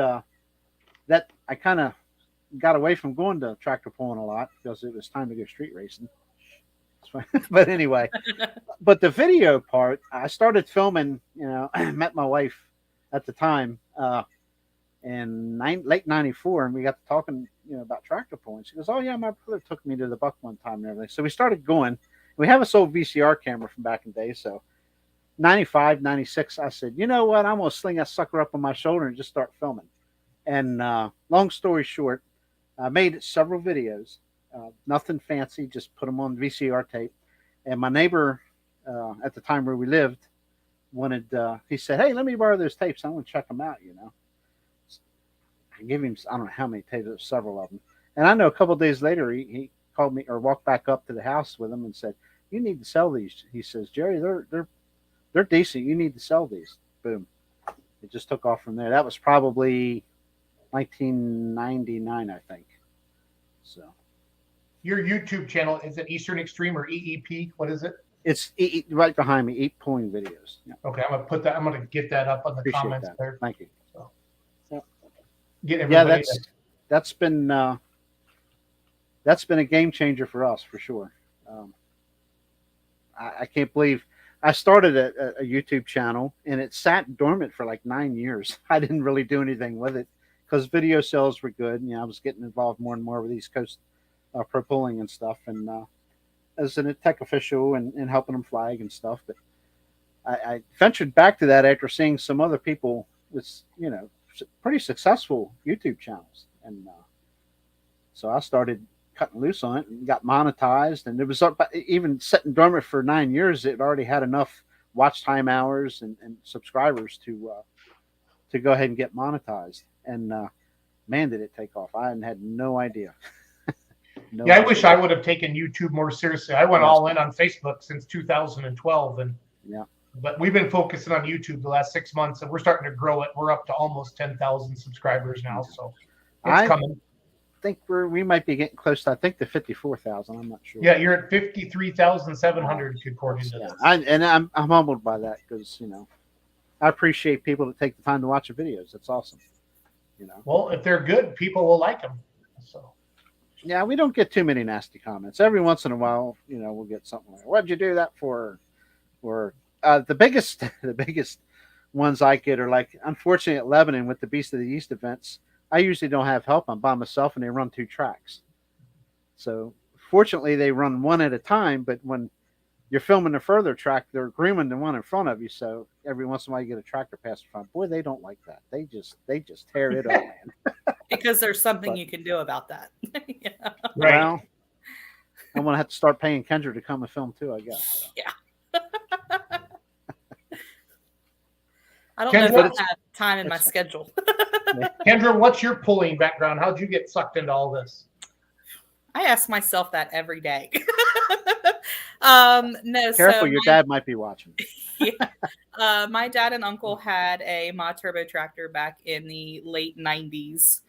that I kind of got away from going to tractor pulling a lot because it was time to go street racing. But anyway, but the video part, I started filming. I met my wife at the time in late '94, and we got to talking, about tractor pulling. She goes, "Oh yeah, my brother took me to the Buck one time and everything." So we started going. We have this old VCR camera from back in the day. So 95, 96, I said, "You know what? I'm gonna sling that sucker up on my shoulder and just start filming." And long story short, I made several videos. Nothing fancy, just put them on VCR tape. And my neighbor at the time where we lived wanted, he said, "Hey, let me borrow those tapes. I want to check them out, I gave him, I don't know how many tapes, several of them. And I know a couple of days later, he called me or walked back up to the house with him and said, "You need to sell these." He says, "Jerry, they're decent. You need to sell these." Boom. It just took off from there. That was probably 1999, I think. So. Your YouTube channel, is it Eastern Extreme or EEP? What is it? It's right behind me, Eat Pulling Videos. Yeah. Okay, I'm gonna get that up on the Appreciate comments that. there. Thank you. So, get everybody. Yeah, that's been a game changer for us for sure. I can't believe I started a YouTube channel and it sat dormant for like 9 years. I didn't really do anything with it because video sales were good. I was getting involved more and more with East Coast pro pulling and stuff, and as a tech official and helping them flag and stuff. But I ventured back to that after seeing some other people with pretty successful YouTube channels, and so I started cutting loose on it and got monetized. And it was even sitting dormant for 9 years. It already had enough watch time hours and subscribers to go ahead and get monetized. And man, did it take off! I had no idea. I wish I would have taken YouTube more seriously. I went all in on Facebook since 2012, and but we've been focusing on YouTube the last 6 months, and we're starting to grow it. We're up to almost 10,000 subscribers now, so it's coming. I think we might be getting close to, I think, the 54,000. I'm not sure. Yeah, you're at 53,700 according to this. I'm humbled by that, because I appreciate people that take the time to watch the videos. That's awesome. Well, if they're good, people will like them. So. Yeah, we don't get too many nasty comments. Every once in a while, we'll get something like, "What'd you do that for?" Or the biggest ones I get are like, unfortunately, at Lebanon with the Beast of the East events, I usually don't have help. I'm by myself, and they run 2 tracks. So fortunately, they run one at a time. But when you're filming a further track, they're grooming the one in front of you. So every once in a while, you get a tractor pass in front. Boy, they don't like that. They just tear it up, man. Because there's something you can do about that. Yeah. Right. Well, I'm gonna have to start paying Kendra to come and film too, I guess. Yeah. I don't know if I have time in my schedule. Kendra, what's your pulling background? How'd you get sucked into all this? I ask myself that every day. No, careful, your dad might be watching. Yeah. My dad and uncle had a mod turbo tractor back in the late 90s.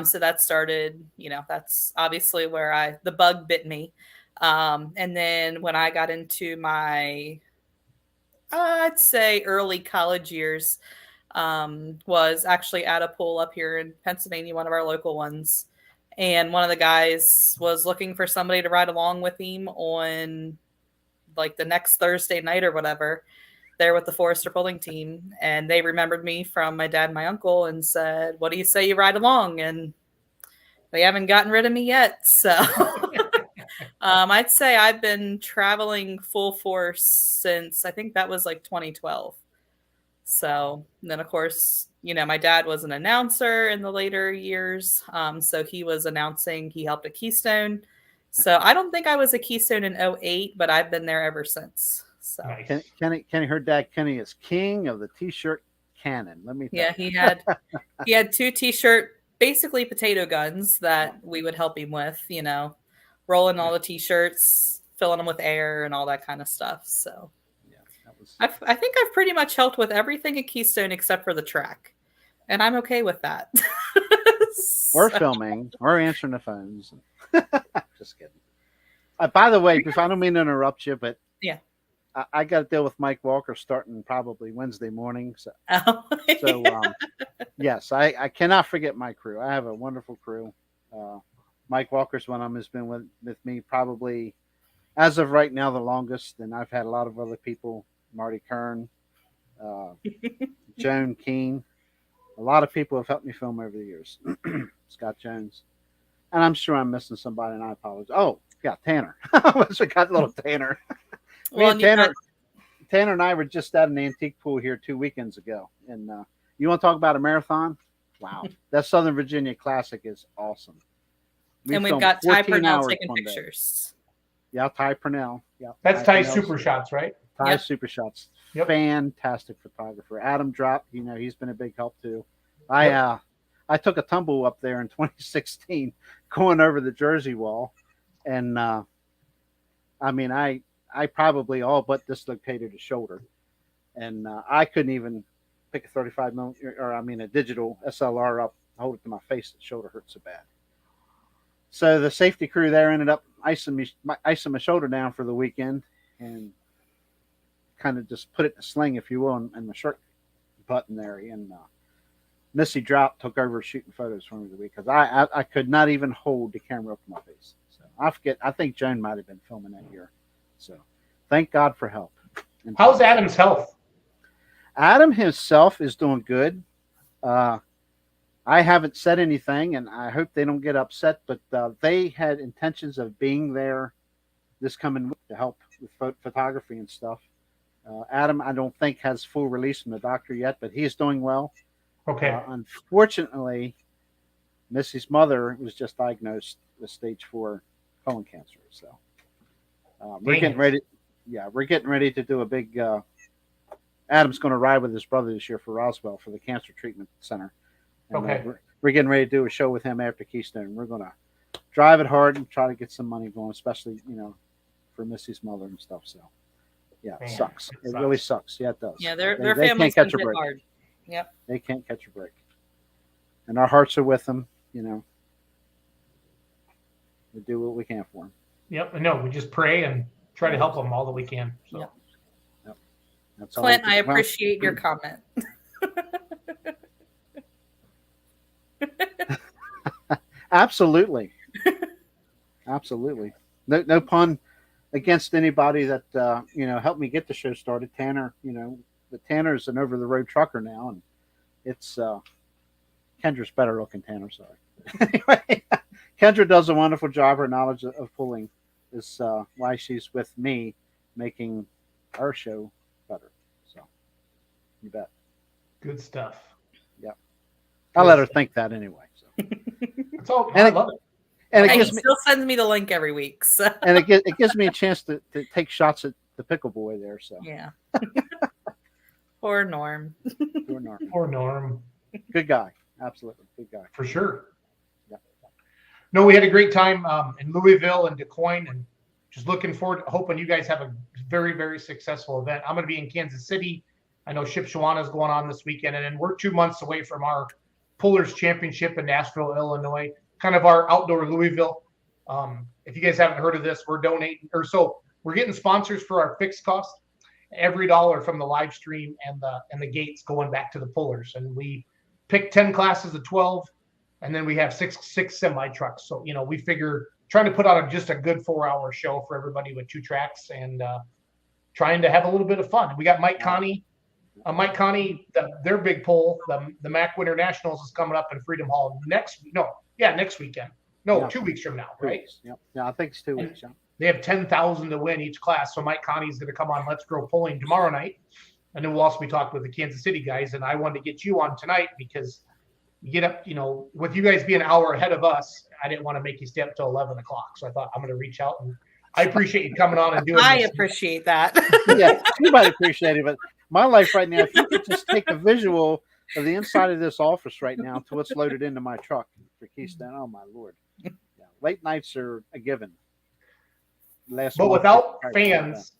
So that started, that's obviously where the bug bit me. And then when I got into my, I'd say early college years, was actually at a pool up here in Pennsylvania, one of our local ones. And one of the guys was looking for somebody to ride along with him on like the next Thursday night or whatever, there with the Forester pulling team. And they remembered me from my dad and my uncle and said, "What do you say you ride along?" And they haven't gotten rid of me yet. So I'd say I've been traveling full force since I think that was like 2012. So then, of course, my dad was an announcer in the later years. So he was announcing, he helped at Keystone. So I don't think I was a Keystone in 2008, but I've been there ever since. So nice. Kenny, her dad, Kenny, is king of the T-shirt cannon. Let me tell you. He had 2 T-shirt, basically potato guns that we would help him with, rolling all the T-shirts, filling them with air and all that kind of stuff. So I think I've pretty much helped with everything at Keystone except for the track. And I'm okay with that. We're filming. We're answering the phones. Just kidding. By the way, I don't mean to interrupt you, but yeah, I got to deal with Mike Walker starting probably Wednesday morning. So, yes, I cannot forget my crew. I have a wonderful crew. Mike Walker's one of them has been with me probably, as of right now, the longest. And I've had a lot of other people, Marty Kern, Joan Keene. A lot of people have helped me film over the years. Scott Jones. And I'm sure I'm missing somebody, and I apologize. Oh, yeah, Tanner. I got little Tanner. Well, Tanner and I were just at an antique pool here 2 weekends ago. And you want to talk about a marathon? Wow. That Southern Virginia Classic is awesome. We've got Ty Purnell taking pictures. Yeah, Ty Purnell. Yeah, that's Ty Super Shots, right? Ty Super Shots. Yep. Fantastic photographer. Adam Drop, he's been a big help too. I took a tumble up there in 2016 going over the Jersey Wall. And I probably all but dislocated a shoulder. And I couldn't even pick a 35 millimeter, or a digital SLR up, hold it to my face. The shoulder hurt so bad. So the safety crew there ended up icing my shoulder down for the weekend and kind of just put it in a sling, if you will, in my shirt button there. And Missy Drop took over shooting photos for me the week because I could not even hold the camera up to my face. So I think Joan might have been filming that year. So thank God for help. And how's Adam's health? Adam himself is doing good. I haven't said anything, and I hope they don't get upset. But they had intentions of being there this coming week to help with photography and stuff. Adam, I don't think has full release from the doctor yet, but he is doing well. Okay. Unfortunately, Missy's mother was just diagnosed with stage 4 colon cancer. So we're getting ready. Yeah, we're getting ready to do a big. Adam's going to ride with his brother this year for Roswell for the Cancer Treatment Center. And, okay. We're getting ready to do a show with him after Keystone. We're going to drive it hard and try to get some money going, especially for Missy's mother and stuff. So yeah, it sucks. It really sucks. Yeah, it does. Yeah, their family's can't catch a been hit break. hard. Yep. They can't catch a break, and our hearts are with them. We do what we can for them. Yep. No, we just pray and try to help them all that we can. So. Yep. That's Clint, I appreciate your comment. Absolutely. Absolutely. No pun against anybody that helped me get the show started. Tanner, the Tanner's an over the road trucker now, and it's Kendra's better looking Tanner, sorry. Anyway, Kendra does a wonderful job. Her knowledge of pulling is why she's with me making our show better. So you bet. Good stuff. Yep. I'll let her think that anyway. So that's all. I love it. And he still sends me the link every week. So. And it gives me a chance to take shots at the pickle boy there. So yeah. Poor Norm. Poor Norm. Good guy. Absolutely. Good guy. For sure. Yeah. No, we had a great time in Louisville and Du Quoin, and just looking forward to hoping you guys have a very, very successful event. I'm going to be in Kansas City. I know Shipshewana is going on this weekend, and then we're 2 months away from our Pullers Championship in Nashville, Illinois, kind of our outdoor Louisville. If you guys haven't heard of this, we're donating, we're getting sponsors for our fixed cost. Every dollar from the live stream and the gates going back to the pullers, and we pick 10 classes of 12, and then we have six semi trucks. So we figure trying to put out just a good 4-hour show for everybody with 2 tracks, and trying to have a little bit of fun. We got Mike Connie. Mike Connie, their big pull, the Mac Winter Nationals is coming up in Freedom Hall next weekend. No, 2 weeks from now, right? Yep. Yeah, I think it's 2 weeks. Yeah. They have 10,000 to win each class. So Mike Connie's going to come on Let's Grow Pulling tomorrow night. And then we'll also be talking with the Kansas City guys. And I wanted to get you on tonight because you get up, with you guys being an hour ahead of us, I didn't want to make you stay up till 11 o'clock. So I thought I'm going to reach out, and I appreciate you coming on and doing I appreciate that. Yeah, you might appreciate it, but my life right now, if you could just take a visual of the inside of this office right now to what's loaded into my truck for Keystone, oh my Lord. Yeah, late nights are a given. But without fans,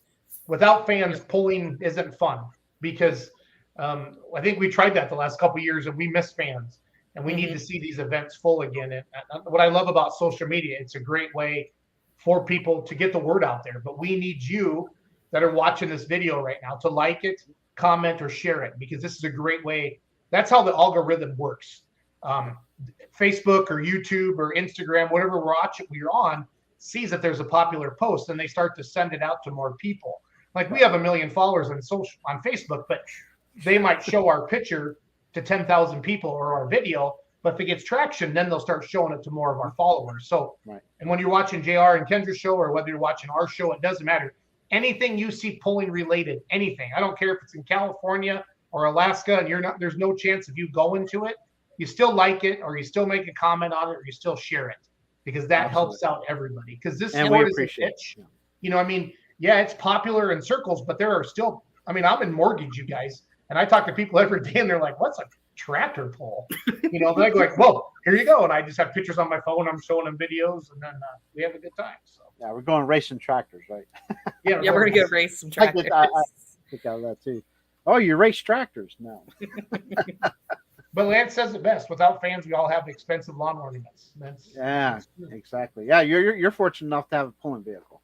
pulling isn't fun, because I think we tried that the last couple of years and we miss fans, and we need to see these events full again. And what I love about social media, it's a great way for people to get the word out there, but we need you that are watching this video right now to like it, comment, or share it, because this is a great way. That's how the algorithm works. Facebook or YouTube or Instagram, whatever we're on, sees that there's a popular post, and they start to send it out to more people. Like, we have 1 million followers on Facebook, but they might show our picture to 10,000 people or our video, but if it gets traction, then they'll start showing it to more of our followers. So, And when you're watching JR and Kendra show, or whether you're watching our show, it doesn't matter. Anything you see pulling related, anything, I don't care if it's in California or Alaska, and there's no chance of you going to it, you still like it, or you still make a comment on it, or you still share it, because that helps out everybody. Because this sport is a pitch. It's popular in circles, but there are still, I'm in mortgage, you guys, and I talk to people every day, and they're like, what's a tractor pull? Then I go like, well, here you go. And I just have pictures on my phone. I'm showing them videos, and then we have a good time. So yeah, we're going racing tractors, right? We're going to go race some tractors. I think out of that too. Oh, you race tractors? No. But Lance says it best. Without fans, we all have expensive lawn ornaments. Exactly. Yeah, you're fortunate enough to have a pulling vehicle.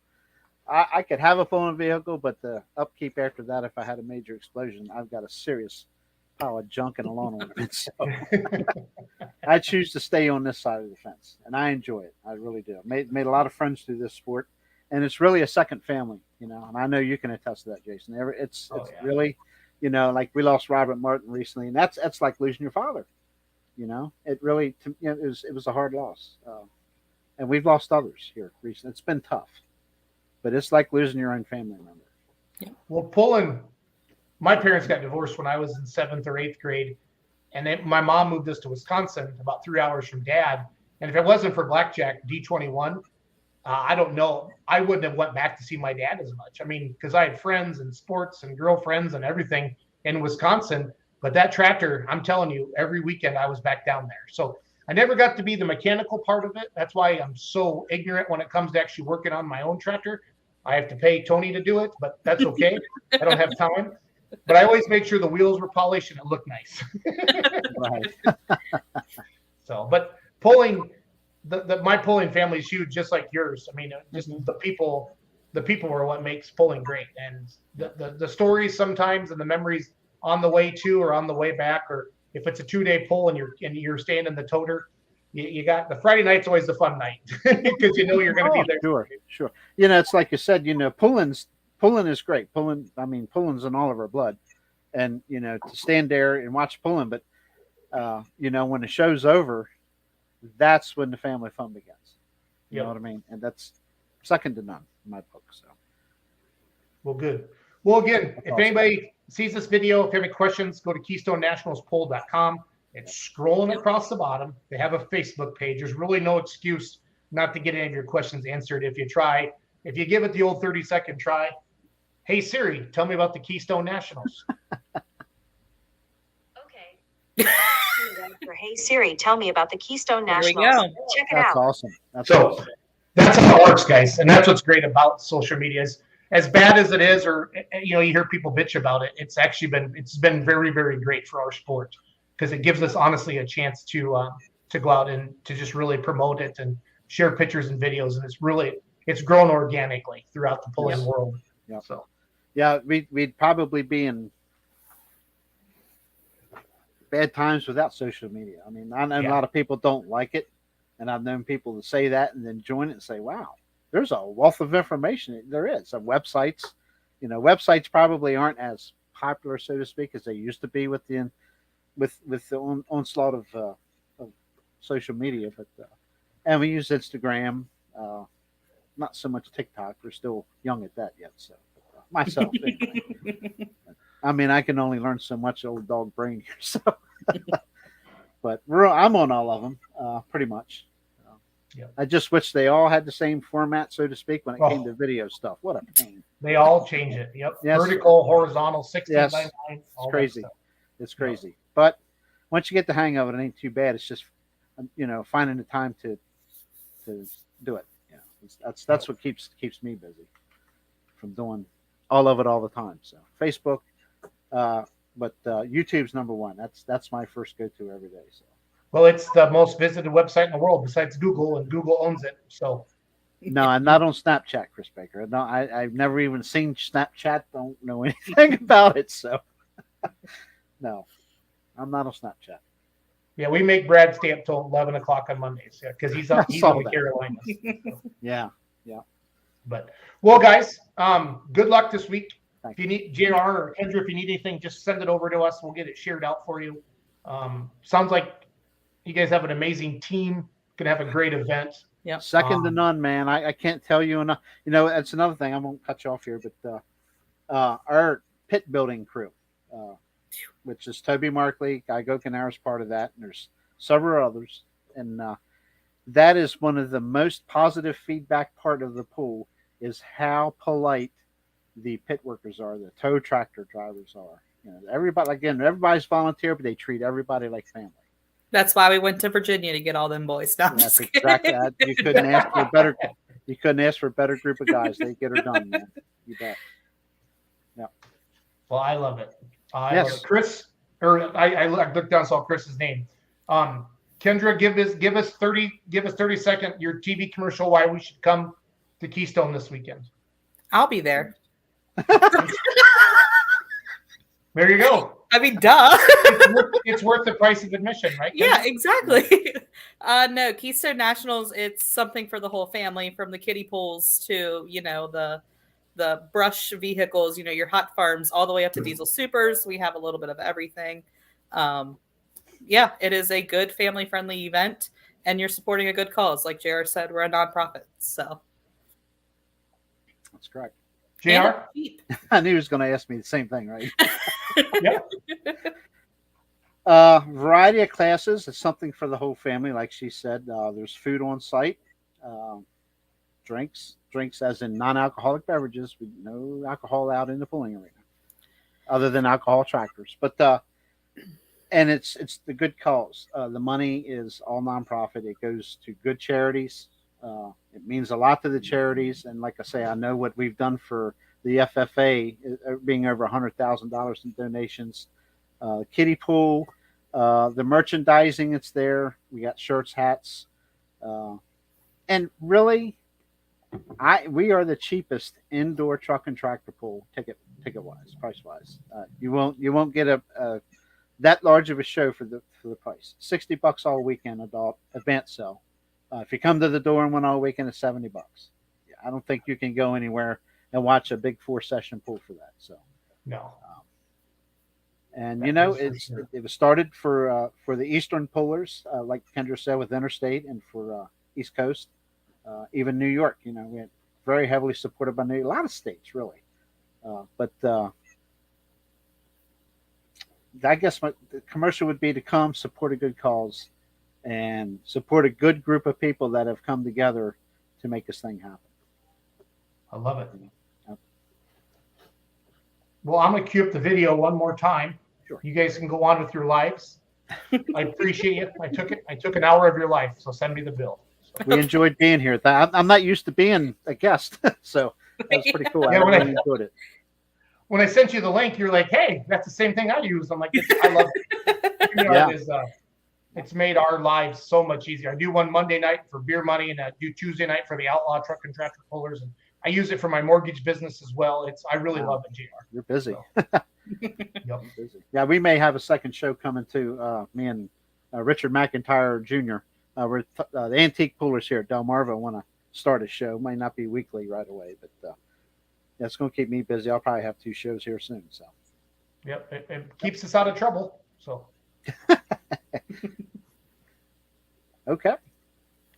I could have a pulling vehicle, but the upkeep after that, if I had a major explosion, I've got a serious pile of junk in a lawn ornament. So I choose to stay on this side of the fence, and I enjoy it. I really do. Made a lot of friends through this sport, and it's really a second family, And I know you can attest to that, Jason. It's really. Like we lost Robert Martin recently, and that's like losing your father. It really, it was a hard loss. And we've lost others here recently. It's been tough, but it's like losing your own family member. Yeah. Well, pulling, my parents got divorced when I was in 7th or 8th grade, and my mom moved us to Wisconsin, about 3 hours from Dad. And if it wasn't for blackjack D21, I don't know, I wouldn't have went back to see my dad as much. I mean, because I had friends and sports and girlfriends and everything in Wisconsin. But that tractor, I'm telling you, every weekend I was back down there. So I never got to be the mechanical part of it. That's why I'm so ignorant when it comes to actually working on my own tractor. I have to pay Tony to do it, but that's okay. I don't have time. But I always make sure the wheels were polished and it looked nice. Right. So, but pulling, my pulling family is huge, just like yours. I mean, just the people are what makes pulling great. And the stories sometimes and the memories on the way to or on the way back, or if it's a 2-day pull and you're staying in the toter, you got the Friday night's always the fun night because you're going to be there. Sure. It's like you said, pulling is great. Pulling's in all of our blood, and to stand there and watch pulling. But when the show's over, that's when the family fun begins. You know what I mean? And that's second to none in my book. So, well, good. Well, again, if anybody sees this video, if you have any questions, go to KeystoneNationalsPoll.com. It's scrolling across the bottom. They have a Facebook page. There's really no excuse not to get any of your questions answered if you try. If you give it the old 30-second try, hey Siri, tell me about the Keystone Nationals. Okay. Hey Siri, tell me about the Keystone Nationals. There we go. Check it that's out. awesome. So that's how it works, guys. And that's what's great about social media is, as bad as it is, or you hear people bitch about it, it's been very, very great for our sport because it gives us honestly a chance to go out and to just really promote it and share pictures and videos, and it's grown organically throughout the pulling world. Yeah. So we'd probably be in bad times without social media. I mean, I know a lot of people don't like it, and I've known people to say that and then join it and say, "Wow, there's a wealth of information." There is. Websites, websites probably aren't as popular, so to speak, as they used to be with the onslaught of social media. But and we use Instagram, not so much TikTok. We're still young at that yet. So myself, anyway. I mean, I can only learn so much old dog brain here. So, but I'm on all of them, pretty much. I just wish they all had the same format, so to speak, when it came to video stuff. What a pain. They all change it. Yep. Yes. Vertical, horizontal, 16:9. It's crazy. It's crazy. But once you get the hang of it, it ain't too bad. It's just, finding the time to do it. That's what keeps me busy from doing all of it all the time. So Facebook, but YouTube's number one. That's my first go-to every day. So. Well, it's the most visited website in the world besides Google, and Google owns it. So, no, I'm not on Snapchat, Chris Baker. No, I've never even seen Snapchat. Don't know anything about it. So, no, I'm not on Snapchat. Yeah, we make Brad stay up till 11 o'clock on Mondays. Yeah, because he's in the Carolinas. So. Yeah. But well, guys, good luck this week. Thank if you need JR or Kendra, if you need anything, just send it over to us. We'll get it shared out for you. Sounds like you guys have an amazing team. Gonna have a great event. Yeah. Second to none, man. I can't tell you enough. That's another thing. I won't cut you off here, but our pit building crew, which is Toby Markley, Guy Gokenauer's part of that, and there's several others. And that is one of the most positive feedback part of the pool is how polite the pit workers are, the tow tractor drivers are. Everybody's volunteer, but they treat everybody like family. That's why we went to Virginia to get all them boys. No, that's exactly that. You couldn't ask for a better. You couldn't ask for a better group of guys. They get her done, man. You bet. Yeah. Well, I love it. Love it. Chris, or I looked down, saw Chris's name. Kendra, give us 30 second your TV commercial why we should come to Keystone this weekend. I'll be there. There you go. I mean, duh. It's worth the price of admission, right? Yeah, exactly. No, Keystone Nationals, it's something for the whole family, from the kiddie pools to, the brush vehicles, your hot farms, all the way up to diesel supers. We have a little bit of everything. yeah, it is a good family friendly event, and you're supporting a good cause. Like JR said, we're a nonprofit, so That's correct. JR? I knew he was going to ask me the same thing, right? Yeah. Variety of classes. It's something for the whole family, like she said. There's food on site, drinks as in non-alcoholic beverages. No alcohol out in the pulling arena, other than alcohol tractors. But and it's the good cause. The money is all nonprofit. It goes to good charities. It means a lot to the charities, and like I say, I know what we've done for the FFA, being over $100,000 in donations. Kiddie pool, the merchandising, it's there. We got shirts, hats, and really, we are the cheapest indoor truck and tractor pool ticket wise, price wise. You won't get a that large of a show for the price. $60 all weekend adult advance sale. If you come to the door and win all weekend, it's $70. I don't think you can go anywhere and watch a big 4-session pool for that. So no. And that it was started for the Eastern pullers, like Kendra said, with Interstate, and for East Coast, even New York. We had very heavily supported by a lot of states, really. But I guess the commercial would be to come support a good cause and support a good group of people that have come together to make this thing happen. I love it. Well, I'm going to cue up the video one more time. Sure. You guys can go on with your lives. I appreciate it. I took an hour of your life, so send me the bill. So. We enjoyed being here. I'm not used to being a guest, so that was pretty cool. Yeah, I really enjoyed it. When I sent you the link, you're like, "Hey, that's the same thing I use." I'm like, "I love it." Yeah. It's made our lives so much easier. I do one Monday night for beer money, and I do Tuesday night for the Outlaw Truck and Tractor Pullers, and I use it for my mortgage business as well. I really love it, JR. You're busy. So. Yep. Busy. Yeah, we may have a second show coming too. Me and Richard McIntyre Jr. We're the antique pullers here at Delmarva want to start a show. Might not be weekly right away, but it's going to keep me busy. I'll probably have 2 shows here soon. So. Yep, it keeps us out of trouble. So. Okay.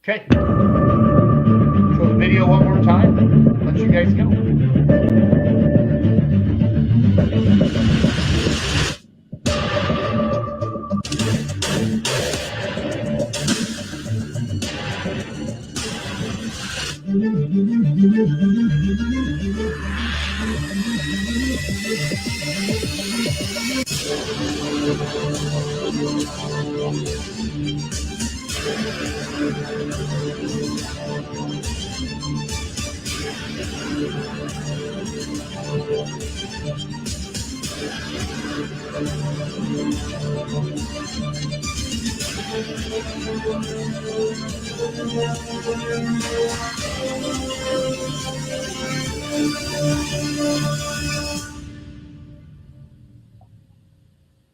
Okay. Show the video one more time. Let you guys go.